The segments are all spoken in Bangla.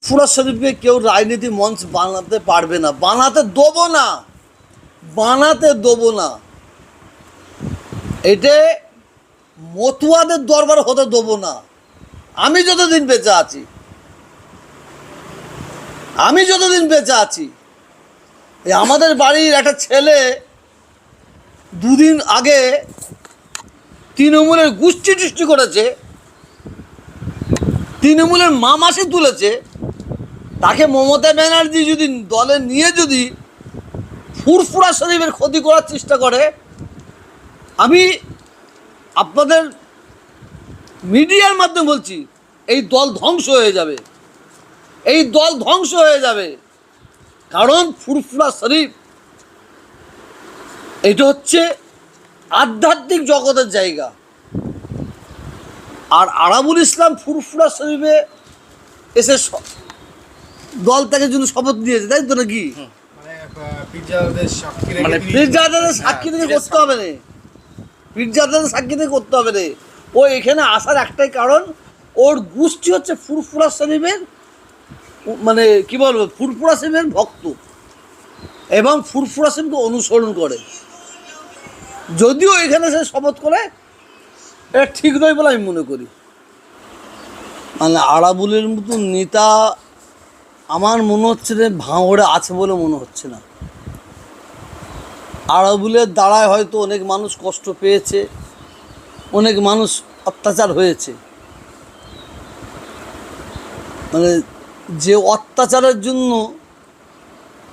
ফুরফুরা শরীফকে কেউ রাজনীতি মঞ্চ বানাতে পারবে না, বানাতে দেবো না। এটা মতুয়াদের দরবার হতে দেবো না। আমি যতদিন বেঁচে আছি এই আমাদের বাড়ির একটা ছেলে দুদিন আগে তৃণমূলের গোষ্ঠী সৃষ্টি করেছে, তৃণমূলের মাসে তুলেছে। তাকে মমতা ব্যানার্জি যদি দলে নিয়ে যদি ফুরফুরা শরীফের ক্ষতি করার চেষ্টা করে, আমি আপনাদের মিডিয়ার মাধ্যমে বলছি, এই দল ধ্বংস হয়ে যাবে। কারণ ফুরফুরা শরীফ এটা হচ্ছে আধ্যাত্মিক জগতের জায়গা। আর আরাবুল ইসলাম ফুরফুরা শরীফে এসে দল থেকে জন্য শপথ নিয়েছে, তাই তো নাকি? পীরজাদাদের সাক্ষী থেকে করতে হবে না, পীরজাদাদের সাক্ষী থেকে করতে হবে না। ও এখানে আসার একটাই কারণ, ওর গোষ্ঠী হচ্ছে ফুরফুরা শরীফের, মানে কি বলবো, ফুরফুরা শরীফের ভক্ত এবং ফুরফুরা শরীফকে অনুসরণ করে। যদিও এখানে সে শপথ করে, এটা ঠিক নয় বলে আমি মনে করি। মানে আরাবুলের মতো নেতা আমার মনে হচ্ছে যে ভাঙড়ে আছে বলে মনে হচ্ছে না। আরাবুলের দ্বারায় হয়তো অনেক মানুষ কষ্ট পেয়েছে, অনেক মানুষ অত্যাচার হয়েছে। মানে যে অত্যাচারের জন্য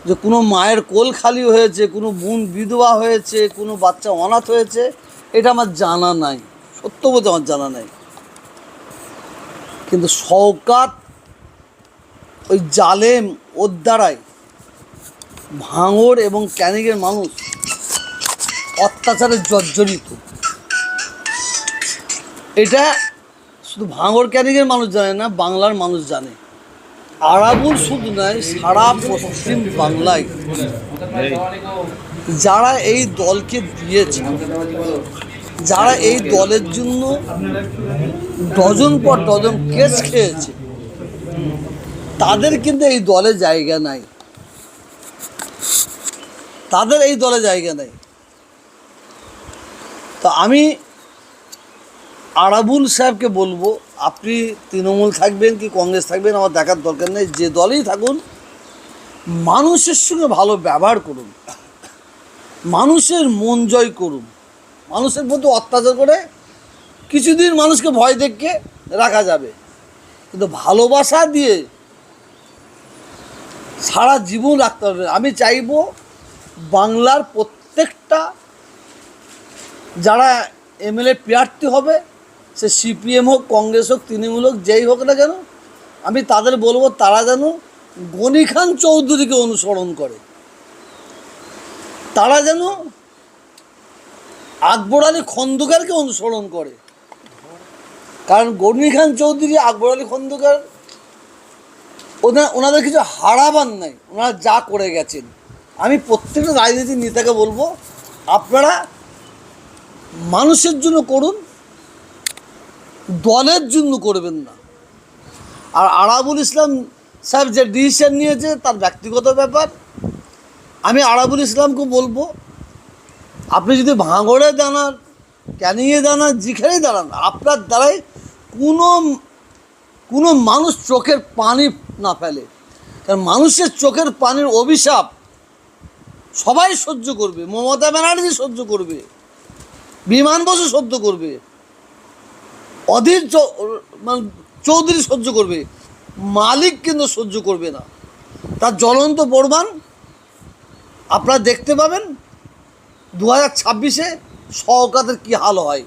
যে কোনো মায়ের কোল খালি হয়েছে, কোনো বোন বিধবা হয়েছে, কোনো বাচ্চা অনাথ হয়েছে, এটা আমার জানা নাই, সত্য বলতে আমার জানা নাই। কিন্তু শওকাত ওই জালেম ওর দ্বারাই ভাঙড় এবং ক্যানিংয়ের মানুষ অত্যাচারে জর্জরিত। এটা শুধু ভাঙড় ক্যানিংয়ের মানুষ জানে না, বাংলার মানুষ জানে। আরাবুল শুধু নয়, সারা পশ্চিম বাংলায় যারা এই দলকে দিয়েছে, যারা এই দলের জন্য ডজন পর ডজন কেস খেয়েছে, তাদের কিন্তু এই দলে জায়গা নাই, তাদের এই দলে জায়গা নাই। তো আমি আরাবুল সাহেবকে বলবো, আপনি তৃণমূল থাকবেন কি কংগ্রেস থাকবেন আমার দেখার দরকার নেই, যে দলেই থাকুন মানুষের সঙ্গে ভালো ব্যবহার করুন, মানুষের মন জয় করুন। মানুষের প্রতি অত্যাচার করে কিছুদিন মানুষকে ভয় দেখে রাখা যাবে, কিন্তু ভালোবাসা দিয়ে সারা জীবন রাখতে হবে। আমি চাইবো বাংলার প্রত্যেকটা যারা এমএলএ প্রার্থী হবে, সে সিপিএম হোক, কংগ্রেস হোক, তৃণমূল হোক, যেই হোক না কেন, আমি তাদের বলবো তারা যেন গনি খান চৌধুরীকে অনুসরণ করে, তারা যেন আকবর আলী খন্দকারকে অনুসরণ করে। কারণ গনি খান চৌধুরী, আকবর আলী খন্দকার, ওনাদের কিছু হারাবার নাই, ওনারা যা করে গেছেন। আমি প্রত্যেকটা রাজনীতির নেতাকে বলবো, আপনারা মানুষের জন্য করুন, দলের জন্য করবেন না। আর আরাবুল ইসলাম সাহেব যে ডিসিশন নিয়েছে তার ব্যক্তিগত ব্যাপার। আমি আরাবুল ইসলামকে বলবো, আপনি যদি ভাঙড়ে দাঁড়ান, ক্যানিংয়ে দাঁড়ান, যেখানেই দাঁড়ান, আপনার দ্বারাই কোনো মানুষ চোখের পানি না ফেলে। কারণ মানুষের চোখের পানির অভিশাপ সবাই সহ্য করবে, মমতা ব্যানার্জি সহ্য করবে, বিমান বসু সহ্য করবে, অধীর চৌধুরী সহ্য করবে, মালিক কিন্তু সহ্য করবে না। তার জ্বলন্ত প্রমাণ আপনারা দেখতে পাবেন 2026-এ শওকাতের কী হাল হয়।